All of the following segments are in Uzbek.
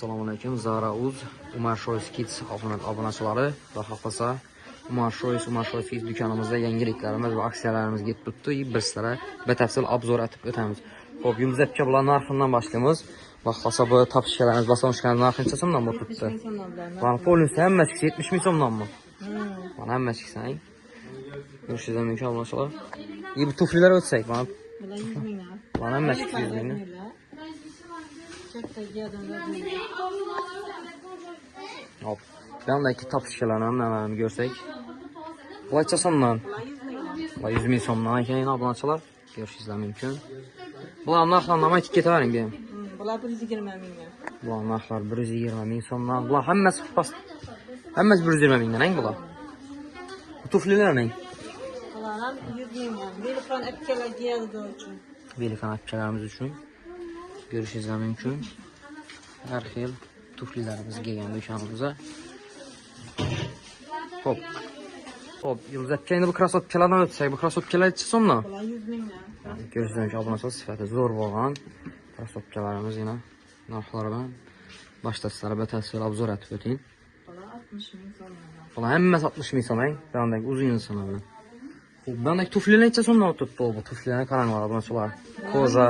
Assalomu alaykum. Zara Uz, Umar Shoes Kids obunachilari va xohlasa Umar Shoes Kids do'konimizda yangiliklarimiz va aksiyalarimiz yetib turibdi. Bir sizlarga batafsil obzor etib o'tamiz. Xo'p, yumzakcha bilan narxidan boshlaymiz. Va xohlasa bu topishchalarimiz boshlangan narxincha so'mdan bo'lib turibdi. Mana polisi hammasi 70 ming so'mdanmi? Mana hammasi sang. Ko'rishingiz mumkin obunachilar. Bu tuflilar o'tsak, mana Bular 100 ming. mana hammasi 100 ming. Hop. Yandaki topishchalarni hammasini ko'rsak. Qancha so'mdan? Bular 100 ming so'mdan ekan obunachilar. Ko'rishingiz mumkin. Bular narxlarni aytib ketavering men. Bular 120 ming. Bular narxlar 120 ming so'mdan. Bular hammasi past. Hammasi 120 mingdan bular. Bu tuflilarning. Bular ham 100 ming. Velikan apkalar giyadi uchun. Velikan apkalarimiz uchun. Ko'rishingiz mumkin. Har xil tuflilarimiz kelgan do'konimizga. Hop. Hop, yumzakcha bu krossovkalardan o'tsak, bu krossovkalar necha so'mdan? Bular 100 ming. Ko'rishingiz mumkin, obunachilar sifati zo'r bo'lgan krossovkalarimiz yana narxlaridan boshda sizlarga batafsil obzor etib o'ting. Bular 60 ming so'm. Bular hammasi 60 ming so'm, bandagi uzun so'mlar. Xo'p, bandagi tuflilar necha so'mdan o'tibdi bu tuflilarni qarang obunachilar. Ko'za,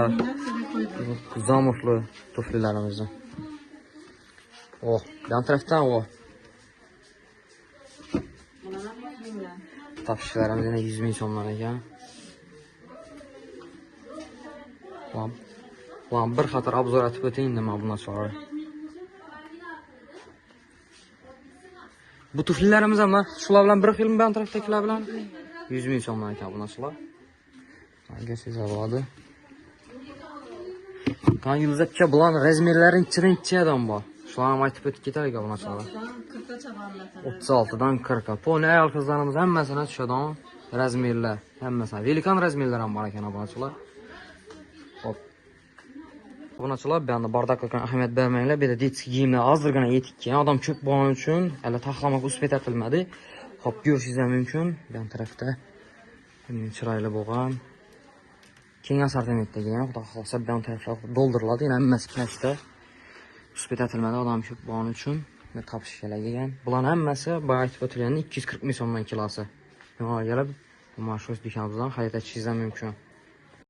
zamufli tuflilarimizni. Oh, yan tarafdan o. Bular ham 100 ming. Topishlarimiz yana 100 ming so'mdan ekan. Lan bir xatar obzor etib o'ting nima obunachilar. Bu tuflilarimiz ham shular bilan bir xilmi bu tarafdagilar bilan? 100 ming so'mdan ekan obunachilar. Hanga sizlar bo'ladi. Kan yumzakcha bilan razmerlari necha-nechadan bor? Shularni aytib o'tib ketaylik obunachilar. 36dan 40. Poni ayol qizlarimiz hammasini tushadigan razmerlar, hammasi. Velikan razmerlar ham bor ekan obunachilar. Hop. Obunachilar, bu yerda bardaklarga ahamiyat bermanglar. Bu yerda detskiy kiyimlar ozgina yetikkan, odam ko'p bo'lgani uchun hali taxlamoq uspet etilmadi. Hop, ko'rishingiz mumkin. Bu tarafda chiroyli bo'lgan keng assortimentdagi ham xudo xohlasa bu taraflar doldiriladi. Yana hammasi plastikda. Uspet etilmadi, odam ko'p bo'lgani uchun topish kerak ekan. Bular hammasi boya aytib o'tilganda 240 ming so'mdan kilosi. Nima gelib, Umar Shoes do'konimizdan xarid etishingiz mumkin.